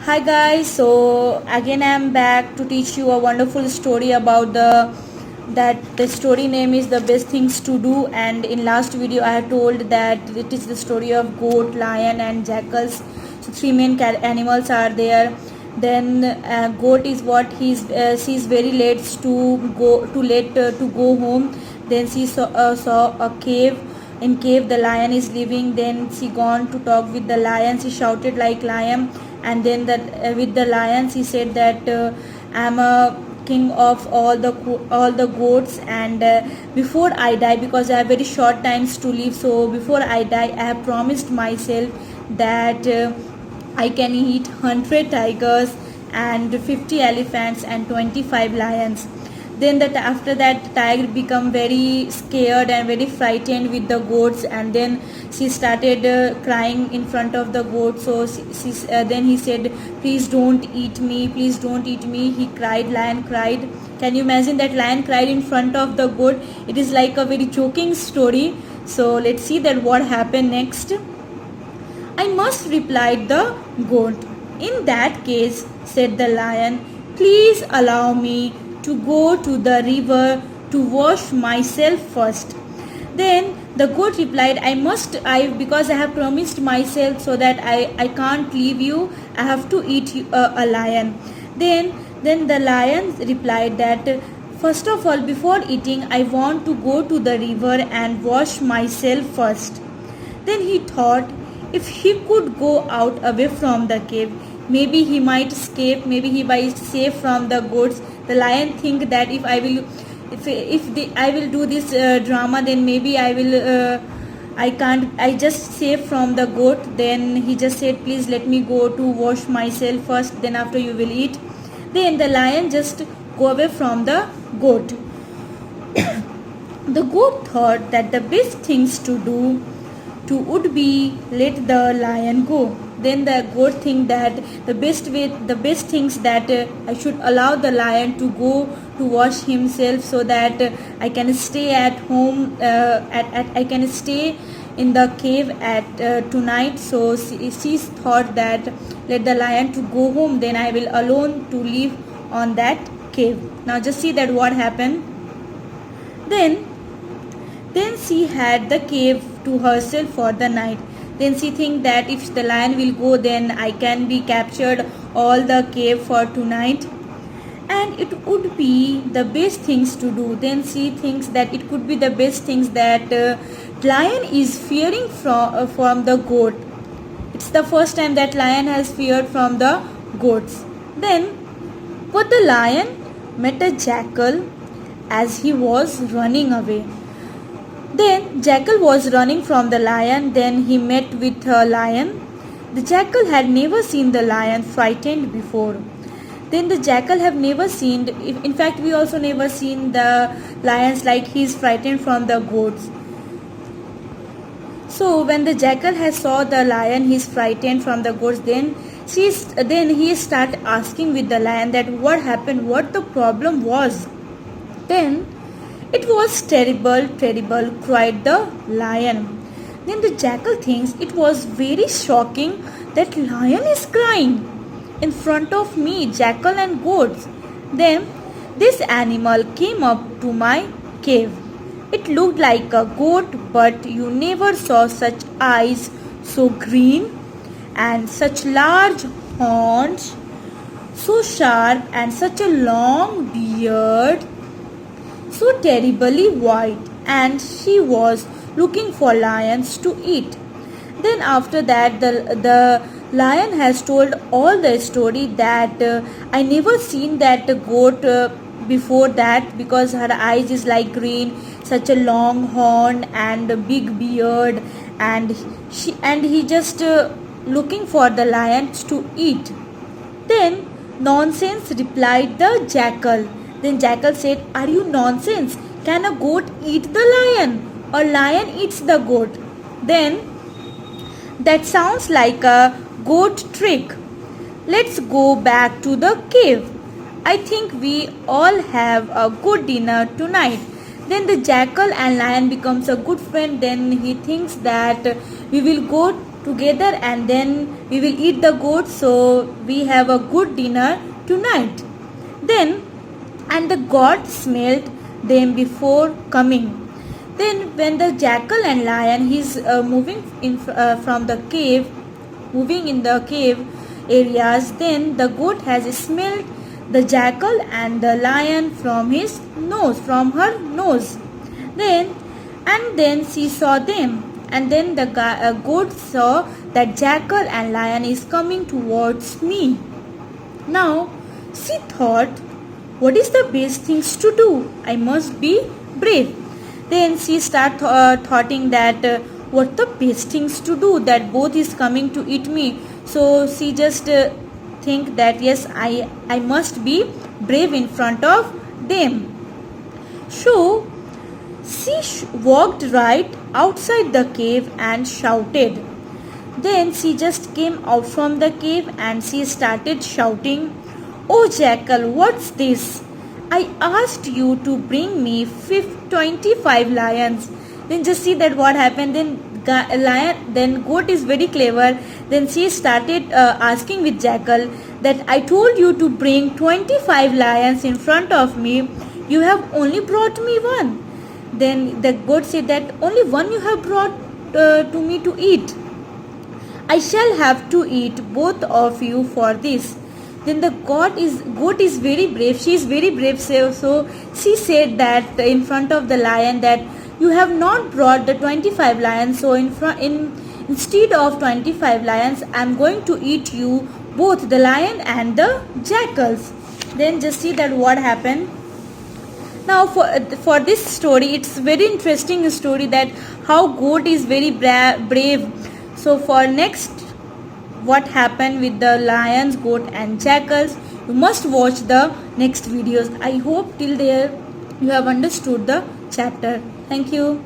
Hi guys, so again I am back to teach you a wonderful story about the story name is the best things to do. And in last video I had told that it is the story of goat, lion and jackals. So three main animals are there. Then goat is what she's very late to go home. Then she saw a cave. In cave the lion is living. Then she gone to talk with the lion. She shouted like lion, and then with the lions he said that I'm a king of all the goats, and before I die, because I have very short times to live, so before I die I have promised myself that I can eat 100 tigers and 50 elephants and 25 lions. Then after that tiger become very scared and very frightened with the goats, and then she started crying in front of the goat. So then he said, please don't eat me, please don't eat me. He cried, lion cried. Can you imagine that lion cried in front of the goat? It is like a very joking story. So let's see that what happened next. I must, replied the goat. In that case, said the lion, please allow me to go to the river to wash myself first. Then the goat replied, because I have promised myself, so that I can't leave you, I have to eat a lion. Then the lion replied that first of all, before eating, I want to go to the river and wash myself first. Then he thought, if he could go out away from the cave, maybe he might escape, maybe he might save from the goats. The lion think that if I will do this drama, then maybe I just save from the goat. Then he just said, please let me go to wash myself first, then after you will eat. Then the lion just go away from the goat. The goat thought that the best things to do would be let the lion go. Then the goat think that the best things that I should allow the lion to go to wash himself, so that I can stay at home. I can stay in the cave at tonight. So she thought that let the lion to go home, then I will alone to live on that cave. Now just see that what happened. Then she had the cave to herself for the night. Then she think that if the lion will go, then I can be captured all the cave for tonight, and it would be the best things to do. Then she thinks that it could be the best things that lion is fearing from the goat. It's the first time that lion has feared from the goats. Then but the lion met a jackal as he was running away. Then jackal was running from the lion. Then he met with a lion. The jackal had never seen the lion frightened before. Then the jackal have never seen, in fact we also never seen the lions like he is frightened from the goats. So when the jackal has saw the lion, he is frightened from the goats. Then he start asking with the lion that what happened, what the problem was. Then it was terrible, terrible, cried the lion. Then the jackal thinks it was very shocking that lion is crying in front of me, jackal and goats. Then this animal came up to my cave. It looked like a goat, but you never saw such eyes so green and such large horns, so sharp and such a long beard, so terribly white, and she was looking for lions to eat. Then after that the lion has told all the story that I never seen that goat before that, because her eyes is like green, such a long horn and a big beard, and he just looking for the lions to eat. Then nonsense, replied the jackal. Then jackal said, are you nonsense? Can a goat eat the lion, or lion eats the goat? Then that sounds like a goat trick. Let's go back to the cave. I think we all have a good dinner tonight. Then the jackal and lion becomes a good friend. Then he thinks that we will go together, and then we will eat the goat, so we have a good dinner tonight. Then, and the goat smelled them before coming. Then when the jackal and lion is moving in from the cave, moving in the cave areas, then the goat has smelled the jackal and the lion from his nose, from her nose. Then and then she saw them, and then the goat saw that jackal and lion is coming towards me. Now she thought, what is the best things to do? I must be brave. Then she started thoughting that what the best things to do, that both is coming to eat me. So she just think that yes, I must be brave in front of them. So she walked right outside the cave and shouted. Then she just came out from the cave and she started shouting, "Oh jackal, what's this? I asked you to bring me 25 lions." Then just see that what happened. Then goat is very clever. Then she started asking with jackal that I told you to bring 25 lions in front of me. You have only brought me one. Then the goat said that only one you have brought to me to eat. I shall have to eat both of you for this. Then the goat is very brave. She is very brave. So she said that in front of the lion that you have not brought the 25 lions. So instead of 25 lions, I am going to eat you both, the lion and the jackals. Then just see that what happened. Now for this story, it's very interesting story that how goat is very brave. So for next, what happened with the lions, goat and jackals, you must watch the next videos. I hope till there you have understood the chapter. Thank you.